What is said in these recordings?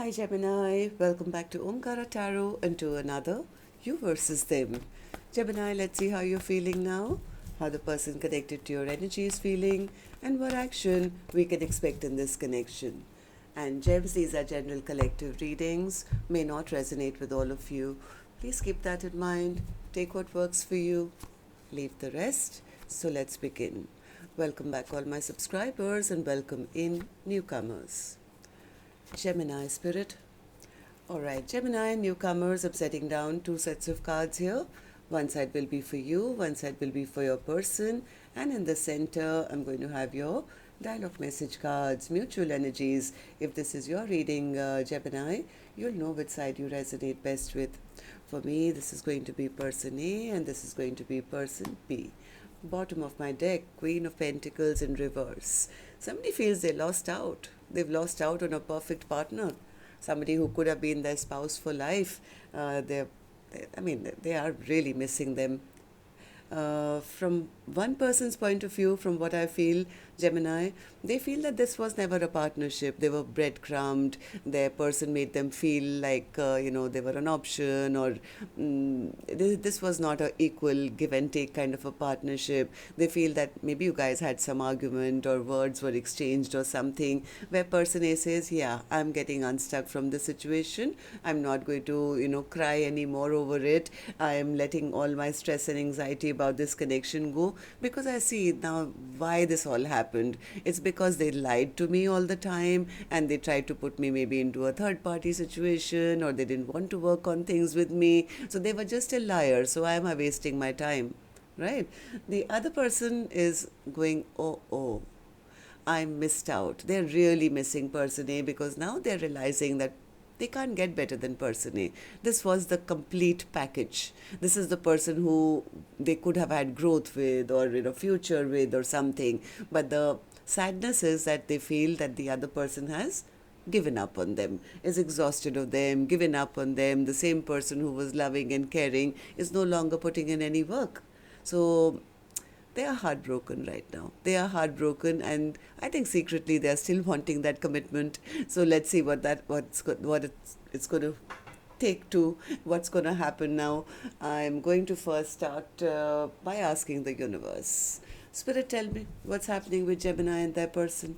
Hi Gemini, welcome back to Omkaratarot and to another You versus Them. Gemini, let's see how you're feeling now, how the person connected to your energy is feeling, and what action we can expect in this connection. And Gems, these are general collective readings, may not resonate with all of you. Please keep that in mind. Take what works for you, leave the rest. So let's begin. Welcome back all my subscribers and welcome in newcomers. Gemini Spirit. Alright, Gemini newcomers, I'm setting down two sets of cards here. One side will be for you, one side will be for your person, and in the center I'm going to have your dialogue message cards, mutual energies. If this is your reading, Gemini, you'll know which side you resonate best with. For me, this is going to be person A and this is going to be person B. Bottom of my deck, Queen of Pentacles in reverse. Somebody feels they lost out. They've lost out on a perfect partner. Somebody who could have been their spouse for life. They are really missing them. From one person's point of view, from what I feel, Gemini, they feel that this was never a partnership. They were breadcrumbed. Their person made them feel like, they were an option, or this was not an equal give and take kind of a partnership. They feel that maybe you guys had some argument or words were exchanged or something, where person A says, yeah, I'm getting unstuck from the situation. I'm not going to, cry anymore over it. I'm letting all my stress and anxiety about this connection go, because I see now why this all happened. It's because they lied to me all the time and they tried to put me maybe into a third party situation, or they didn't want to work on things with me. So they were just a liar. So why am I wasting my time? Right? The other person is going, oh, I missed out. They're really missing person A, because now they're realizing that they can't get better than person A. This was the complete package. This is the person who they could have had growth with, or future with, or something. But the sadness is that they feel that the other person has given up on them, is exhausted of them, given up on them. The same person who was loving and caring is no longer putting in any work. So they are heartbroken right now. They are heartbroken, and I think secretly they are still wanting that commitment. So let's see what it's going to take to, what's going to happen now. I'm going to first start by asking the universe. Spirit, tell me what's happening with Gemini and their person.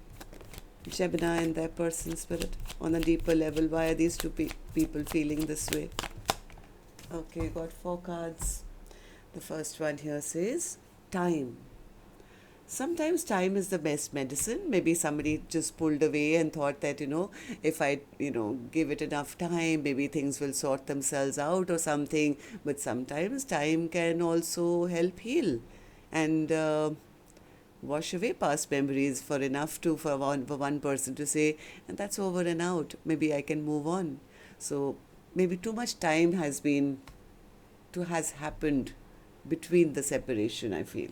Gemini and their person, Spirit, on a deeper level. Why are these two people feeling this way? Okay, got 4 cards. The first one here says time. Sometimes time is the best medicine. Maybe somebody just pulled away and thought that, if I, give it enough time, maybe things will sort themselves out or something. But sometimes time can also help heal and wash away past memories for enough for one person to say, and that's over and out. Maybe I can move on. So maybe too much time has happened between the separation, I feel.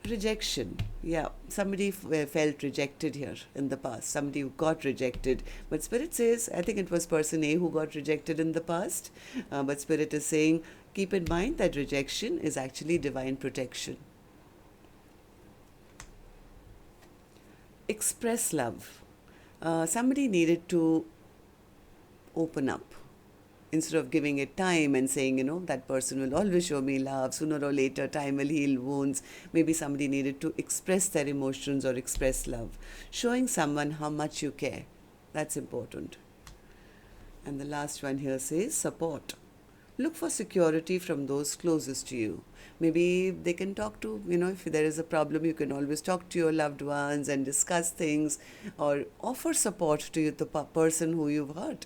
Rejection. Yeah, somebody felt rejected here in the past. Somebody who got rejected. But Spirit says, I think it was person A who got rejected in the past. But Spirit is saying, keep in mind that rejection is actually divine protection. Express love. Somebody needed to open up. Instead of giving it time and saying, that person will always show me love, sooner or later time will heal wounds. Maybe somebody needed to express their emotions or express love. Showing someone how much you care. That's important. And the last one here says support. Look for security from those closest to you. Maybe they can talk to, if there is a problem, you can always talk to your loved ones and discuss things, or offer support to the person who you've hurt.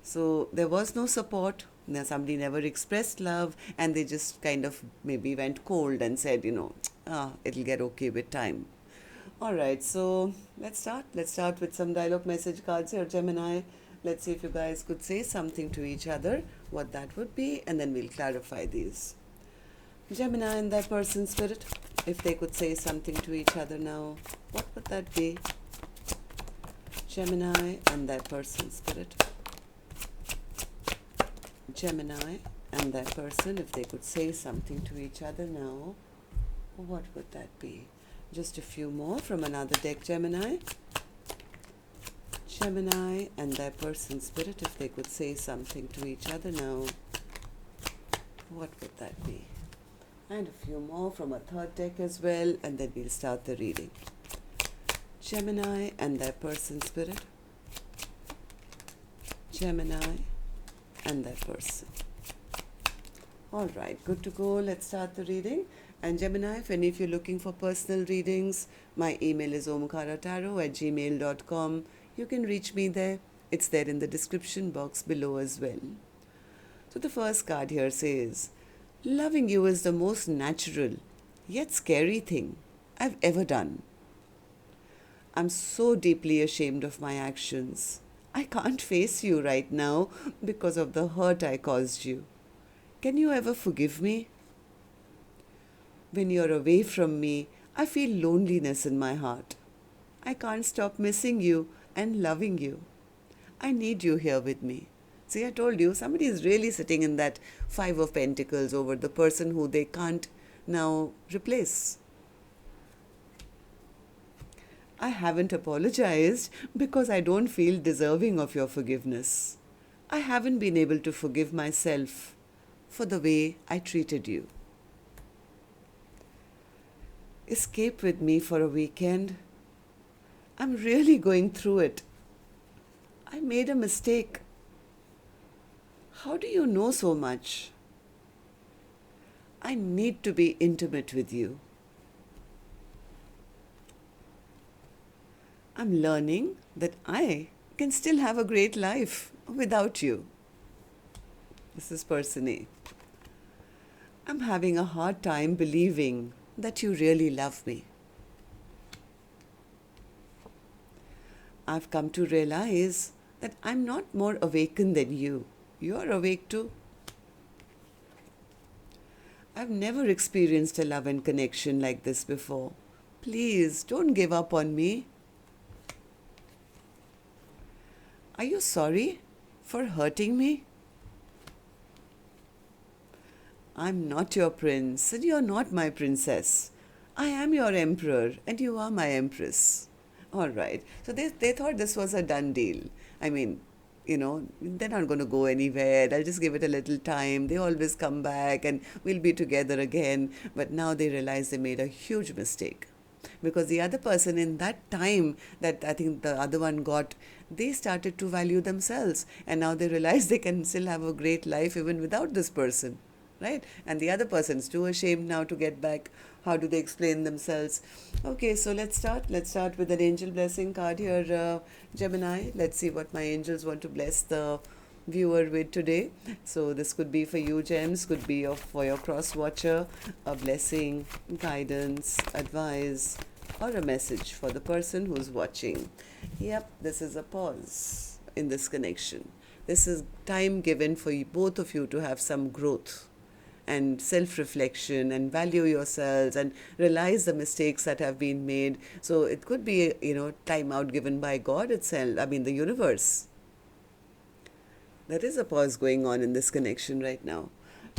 So there was no support. Somebody never expressed love, and they just kind of maybe went cold and said, it'll get okay with time. All right, so let's start. Let's start with some dialogue message cards here, Gemini. Let's see if you guys could say something to each other, what that would be, and then we'll clarify these. Gemini and that person, Spirit, if they could say something to each other now, what would that be? Gemini and that person, Spirit. Gemini and that person, if they could say something to each other now, what would that be? Just a few more from another deck, Gemini. Gemini and their person spirit, if they could say something to each other now, what would that be? And a few more from a third deck as well, and then we'll start the reading. Gemini and their person spirit. Gemini and their person. All right, good to go. Let's start the reading. And Gemini, if any of you are looking for personal readings, my email is omkaratarot@gmail.com. You can reach me there. It's there in the description box below as well. So the first card here says, loving you is the most natural yet scary thing I've ever done. I'm so deeply ashamed of my actions. I can't face you right now because of the hurt I caused you. Can you ever forgive me? When you're away from me, I feel loneliness in my heart. I can't stop missing you and loving you. I need you here with me. See, I told you, somebody is really sitting in that Five of Pentacles over the person who they can't now replace. I haven't apologized because I don't feel deserving of your forgiveness. I haven't been able to forgive myself for the way I treated you. Escape with me for a weekend. I'm really going through it. I made a mistake. How do you know so much? I need to be intimate with you. I'm learning that I can still have a great life without you. This is person A. I'm having a hard time believing that you really love me. I've come to realize that I'm not more awakened than you. You're awake too. I've never experienced a love and connection like this before. Please don't give up on me. Are you sorry for hurting me? I'm not your prince and you're not my princess. I am your emperor and you are my empress. All right. So they thought this was a done deal. I mean, they're not going to go anywhere. I'll just give it a little time. They always come back and we'll be together again. But now they realize they made a huge mistake. Because the other person in that time that I think the other one got, they started to value themselves. And now they realize they can still have a great life even without this person. Right? And the other person's too ashamed now to get back. How do they explain themselves? Okay, so let's start. Let's start with an angel blessing card here, Gemini. Let's see what my angels want to bless the viewer with today. So this could be for you, gems, could be for your cross watcher, a blessing, guidance, advice, or a message for the person who's watching. Yep, this is a pause in this connection. This is time given for you, both of you, to have some growth and self-reflection and value yourselves and realize the mistakes that have been made. So it could be, time out given by God itself, the universe. There is a pause going on in this connection right now.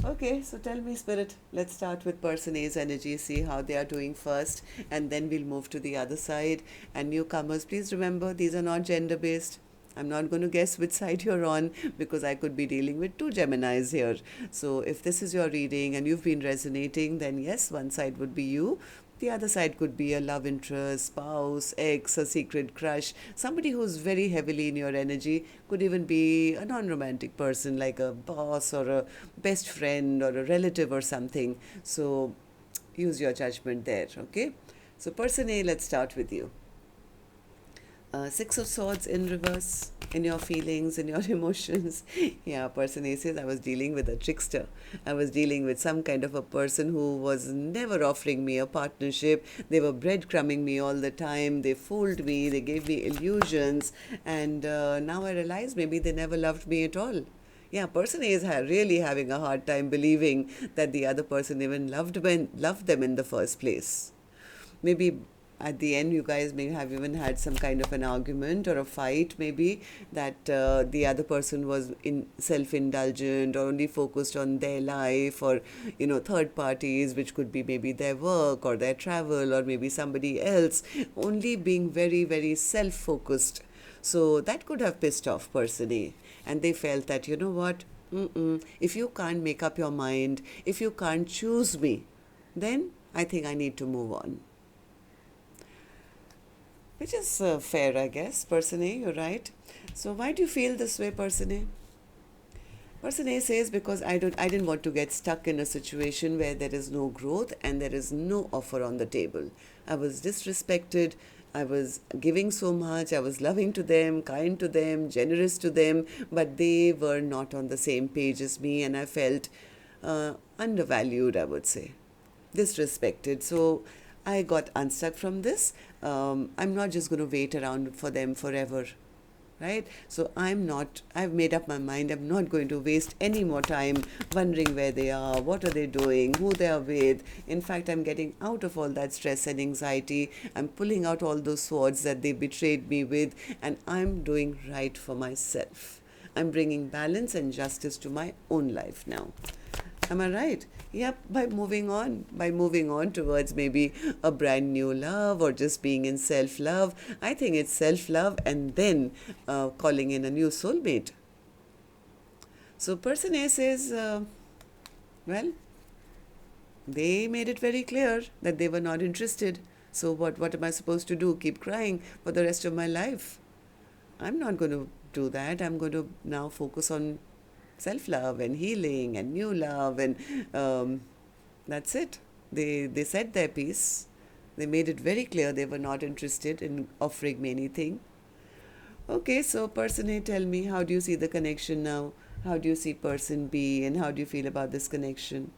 Okay, so tell me, Spirit, let's start with person A's energy, see how they are doing first, and then we'll move to the other side. And newcomers, please remember, these are not gender-based. I'm not going to guess which side you're on because I could be dealing with two Geminis here. So if this is your reading and you've been resonating, then yes, one side would be you. The other side could be a love interest, spouse, ex, a secret crush, somebody who's very heavily in your energy. Could even be a non-romantic person like a boss or a best friend or a relative or something. So use your judgment there, okay? So person A, let's start with you. Six of Swords in reverse, in your feelings, in your emotions. Yeah, person A says, I was dealing with a trickster. I was dealing with some kind of a person who was never offering me a partnership. They were breadcrumbing me all the time. They fooled me. They gave me illusions. And now I realize maybe they never loved me at all. Yeah, person A is really having a hard time believing that the other person even loved them in the first place. Maybe at the end, you guys may have even had some kind of an argument or a fight, maybe, that the other person was self-indulgent or only focused on their life, or, third parties, which could be maybe their work or their travel or maybe somebody else, only being very, very self-focused. So that could have pissed off person A. And they felt that, you know what, if you can't make up your mind, if you can't choose me, then I think I need to move on. Which is fair, I guess. Person A, you're right. So why do you feel this way, person A? Person A says, because I didn't want to get stuck in a situation where there is no growth and there is no offer on the table. I was disrespected. I was giving so much. I was loving to them, kind to them, generous to them, but they were not on the same page as me, and I felt undervalued, I would say, disrespected. So I got unstuck from this. I'm not just going to wait around for them forever. Right? So I've made up my mind. I'm not going to waste any more time wondering where they are, what are they doing, who they are with. In fact, I'm getting out of all that stress and anxiety. I'm pulling out all those swords that they betrayed me with, and I'm doing right for myself. I'm bringing balance and justice to my own life now. Am I right? Yep, by moving on towards maybe a brand new love or just being in self-love. I think it's self-love and then calling in a new soulmate. So person A says, well, they made it very clear that they were not interested. So what am I supposed to do? Keep crying for the rest of my life? I'm not going to do that. I'm going to now focus on self-love and healing and new love, and that's it. They said their piece. They made it very clear they were not interested in offering me anything. Okay, so person A, tell me, how do you see the connection now? How do you see person B, and how do you feel about this connection?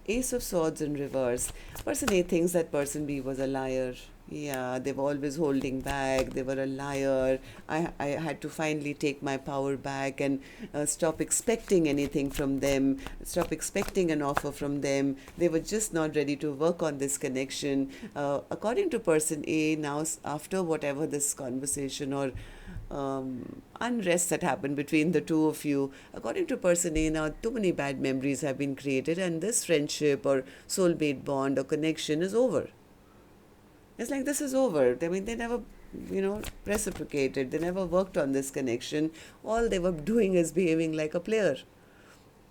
Ace of Swords in reverse. Person A thinks that person B was a liar. Yeah, they were always holding back. They were a liar. I had to finally take my power back and stop expecting anything from them, stop expecting an offer from them. They were just not ready to work on this connection. According to person A, now after whatever this conversation or unrest that happened between the two of you, according to person A, now too many bad memories have been created, and this friendship or soulmate bond or connection is over. It's like this is over. I mean, they never, reciprocated. They never worked on this connection. All they were doing is behaving like a player.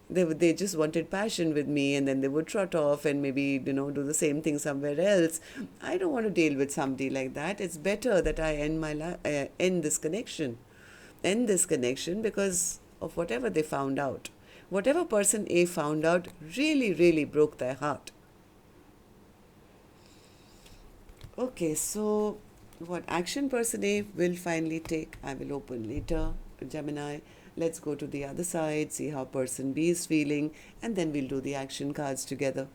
They just wanted passion with me, and then they would trot off and maybe, do the same thing somewhere else. I don't want to deal with somebody like that. It's better that I end this connection. End this connection because of whatever they found out. Whatever person A found out really, really broke their heart. Okay, so what action person A will finally take, I will open later, Gemini. Let's go to the other side, see how person B is feeling, and then we'll do the action cards together.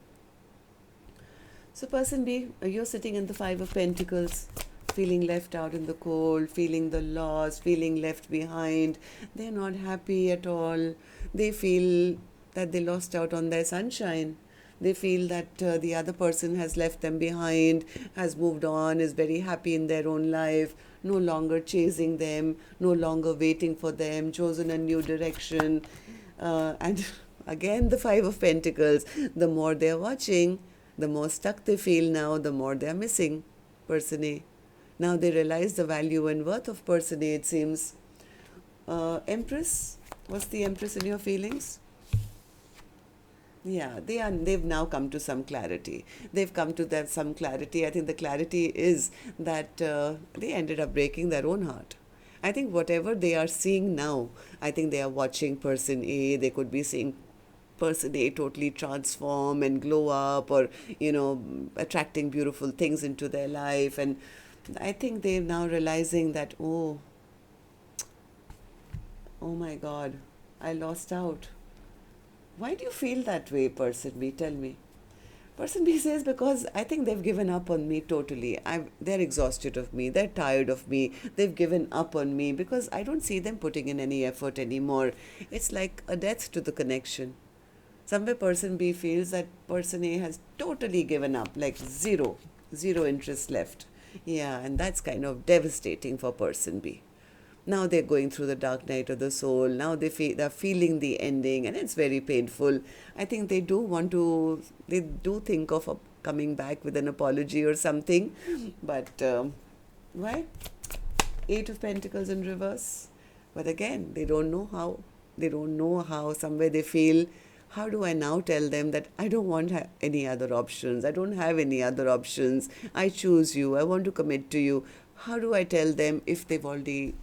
So person B, you're sitting in the Five of Pentacles, feeling left out in the cold, feeling the loss, feeling left behind. They're not happy at all. They feel that they lost out on their sunshine. They feel that the other person has left them behind, has moved on, is very happy in their own life, no longer chasing them, no longer waiting for them, chosen a new direction. And again, the Five of Pentacles. The more they're watching, the more stuck they feel now, the more they're missing person A. Now they realize the value and worth of person A, it seems. Empress, what's the Empress in your feelings? Yeah, they've now come to some clarity. They've come to some clarity. I think the clarity is that they ended up breaking their own heart. I think whatever they are seeing now, I think they are watching person A. They could be seeing person A totally transform and glow up, or, attracting beautiful things into their life. And I think they're now realizing that, oh my God, I lost out. Why do you feel that way, person B? Tell me. Person B says, because I think they've given up on me totally. They're exhausted of me. They're tired of me. They've given up on me because I don't see them putting in any effort anymore. It's like a death to the connection. Somewhere person B feels that person A has totally given up, like zero interest left. Yeah, and that's kind of devastating for person B. Now they're going through the dark night of the soul. Now they're feeling the ending, and it's very painful. I think they do think of coming back with an apology or something. But why? Eight of Pentacles in reverse. But again, they don't know how. They don't know how. Somewhere they feel, how do I now tell them that I don't want any other options? I don't have any other options. I choose you. I want to commit to you. How do I tell them if they've already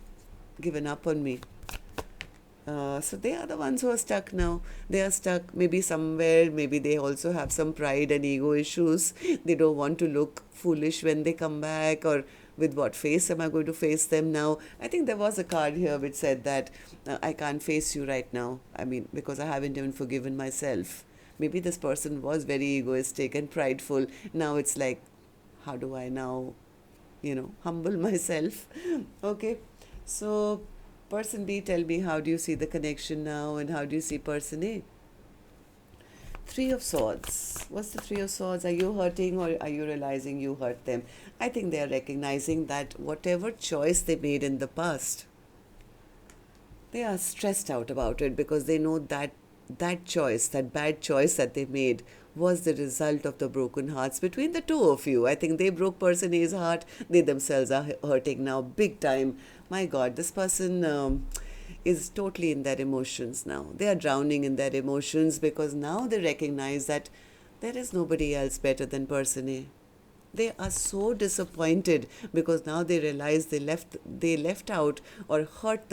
given up on me? So they are the ones who are stuck now. They are stuck maybe somewhere. Maybe they also have some pride and ego issues. They don't want to look foolish when they come back, or with what face am I going to face them now? I think there was a card here which said that I can't face you right now. I mean, because I haven't even forgiven myself. Maybe this person was very egoistic and prideful. Now it's like, how do I now, humble myself? Okay, so person B, tell me, how do you see the connection now, and how do you see person A? Three of Swords. What's the Three of Swords? Are you hurting, or are you realizing you hurt them? I think they are recognizing that whatever choice they made in the past, they are stressed out about it, because they know that that choice, that bad choice that they made, was the result of the broken hearts between the two of you. I think they broke person A's heart. They themselves are hurting now big time. My God, this person is totally in their emotions now. They are drowning in their emotions, because now they recognize that there is nobody else better than person A. They are so disappointed, because now they realize they left out or hurt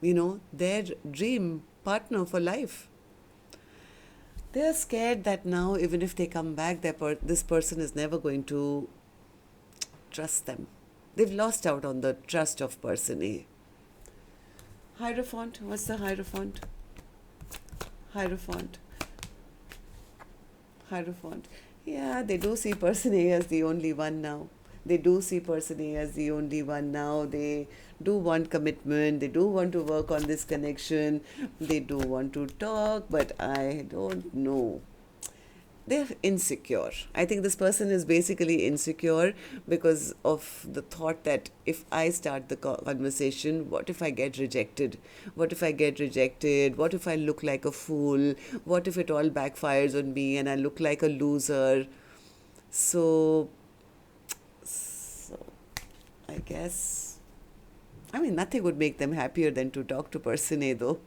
their dream partner for life. They are scared that now, even if they come back, this person is never going to trust them. They've lost out on the trust of person A. Hierophant. What's the Hierophant? Hierophant. Yeah, they do see person A as the only one now. They do see person A as the only one now. They do want commitment. They do want to work on this connection. They do want to talk, but I don't know. They're insecure. I think this person is basically insecure because of the thought that if I start the conversation, what if I get rejected? What if I get rejected? What if I look like a fool? What if it all backfires on me and I look like a loser? So I guess, nothing would make them happier than to talk to person A though.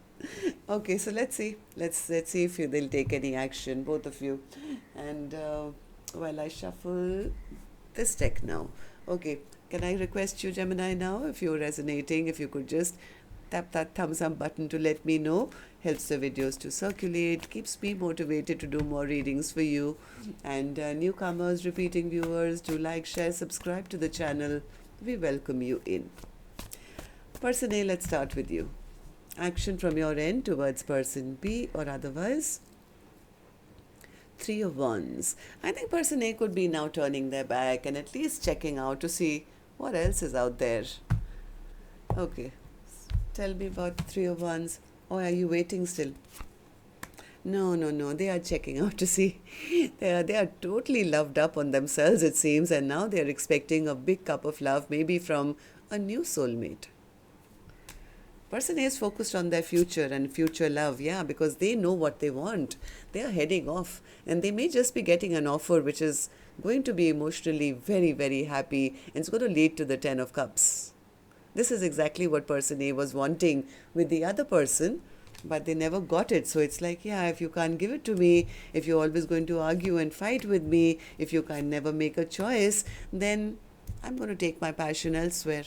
Okay, so let's see. Let's see if they'll take any action, both of you. And while I shuffle this deck now. Okay, can I request you, Gemini, now, if you're resonating, if you could just tap that thumbs up button to let me know. Helps the videos to circulate, keeps me motivated to do more readings for you. And newcomers, repeating viewers, do like, share, subscribe to the channel. We welcome you in. Person A, let's start with you. Action from your end towards person B or otherwise. Three of Wands. I think person A could be now turning their back and at least checking out to see what else is out there. Okay, tell me about Three of Wands. Or are you waiting still? No. They are checking out to see. They are totally loved up on themselves, it seems, and now they are expecting a big cup of love, maybe from a new soulmate. Person A is focused on their future and future love, yeah, because they know what they want. They are heading off, and they may just be getting an offer which is going to be emotionally very, very happy, and it's going to lead to the Ten of Cups. This is exactly what person A was wanting with the other person, but they never got it. So it's like, yeah, if you can't give it to me, if you're always going to argue and fight with me, if you can never make a choice, then I'm going to take my passion elsewhere.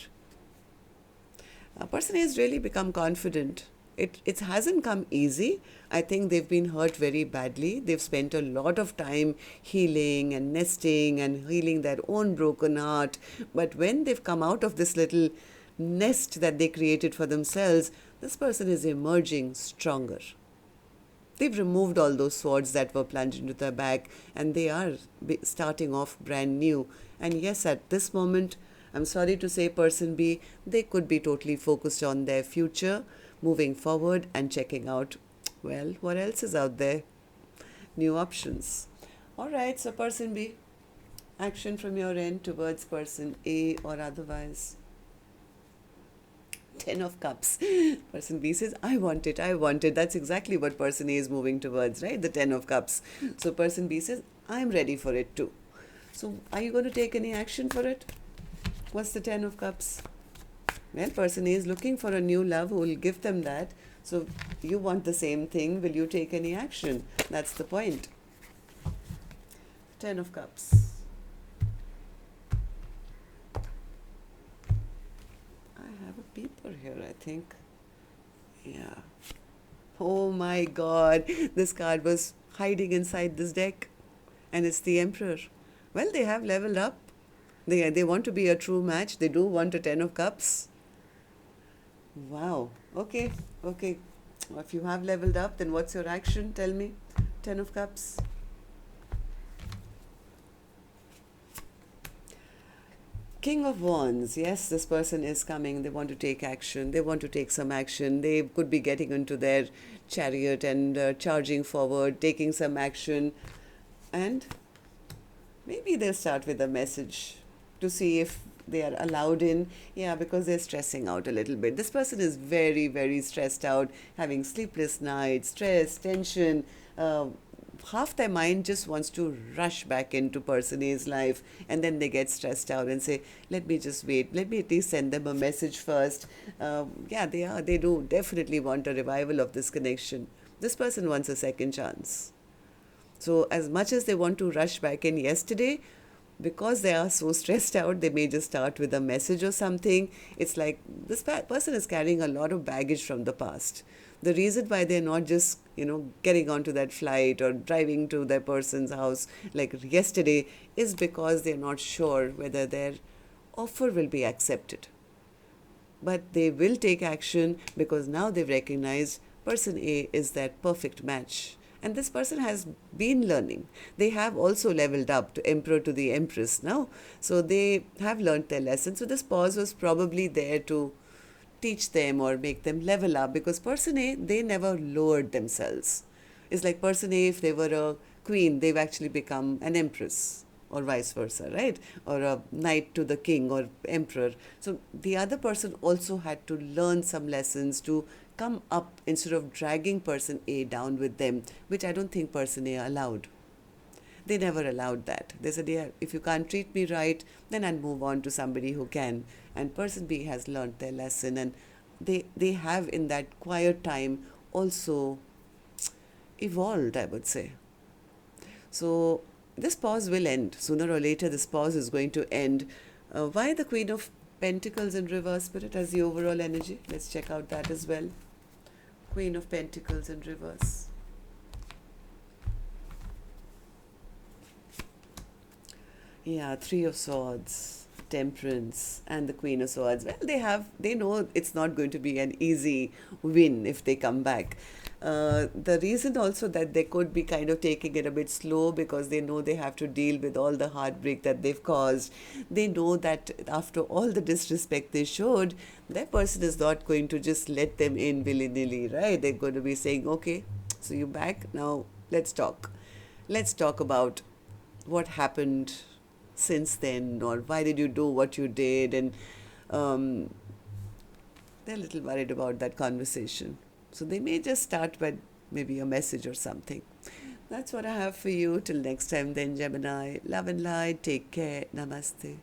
A person has really become confident. It hasn't come easy. I think they've been hurt very badly. They've spent a lot of time healing and nesting and healing their own broken heart. But when they've come out of this little nest that they created for themselves, this person is emerging stronger. They've removed all those swords that were plunged into their back, and they are starting off brand new. And yes, at this moment, I'm sorry to say, person B, they could be totally focused on their future, moving forward and checking out, well, what else is out there? New options. All right, so person B, action from your end towards person A or otherwise. Ten of Cups. Person B says, I want it. That's exactly what person A is moving towards, right? The Ten of Cups. So person B says, I'm ready for it too. So are you going to take any action for it? What's the Ten of Cups? Well, person A is looking for a new love who will give them that. So you want the same thing. Will you take any action? That's the point. 10 of Cups. I have a peeper here, I think. Yeah. Oh my God. This card was hiding inside this deck. And it's the Emperor. Well, they have leveled up. They want to be a true match. They do want a 10 of Cups. Wow. Okay. Okay. If you have leveled up, then what's your action? Tell me. 10 of Cups. King of Wands. Yes, this person is coming. They want to take action. They want to take some action. They could be getting into their chariot and charging forward, taking some action. And maybe they'll start with a message to see if they are allowed in. Yeah, because they're stressing out a little bit. This person is very, very stressed out, having sleepless nights, stress, tension. Half their mind just wants to rush back into person A's life, and then they get stressed out and say, let me just wait. Let me at least send them a message first. Yeah, they do definitely want a revival of this connection. This person wants a second chance. So as much as they want to rush back in yesterday, because they are so stressed out, they may just start with a message or something. It's like this person is carrying a lot of baggage from the past. The reason why they're not just, getting onto that flight or driving to their person's house like yesterday is because they're not sure whether their offer will be accepted. But they will take action because now they've recognized person A is that perfect match. And this person has been learning. They have also leveled up to Emperor to the Empress now. So they have learned their lesson. So this pause was probably there to teach them or make them level up, because person A, they never lowered themselves. It's like person A, if they were a queen, they've actually become an empress, or vice versa, right? Or a knight to the king or emperor. So the other person also had to learn some lessons to come up instead of dragging person A down with them, which I don't think person A allowed. They never allowed that. They said, yeah, if you can't treat me right, then I'll move on to somebody who can. And person B has learned their lesson, and they have in that quiet time also evolved, I would say. So this pause will end. Sooner or later, this pause is going to end. Why the Queen of Pentacles in reverse, Spirit, as the overall energy? Let's check out that as well. Queen of Pentacles in reverse. Yeah, Three of Swords, Temperance, and the Queen of Swords. Well, they know it's not going to be an easy win if they come back. The reason also that they could be kind of taking it a bit slow, because they know they have to deal with all the heartbreak that they've caused. They know that after all the disrespect they showed, that person is not going to just let them in willy-nilly, right? They're going to be saying, okay, so you're back, now let's talk. Let's talk about what happened since then, or why did you do what you did, and they're a little worried about that conversation. So they may just start with maybe a message or something. That's what I have for you. Till next time then, Gemini. Love and light. Take care. Namaste.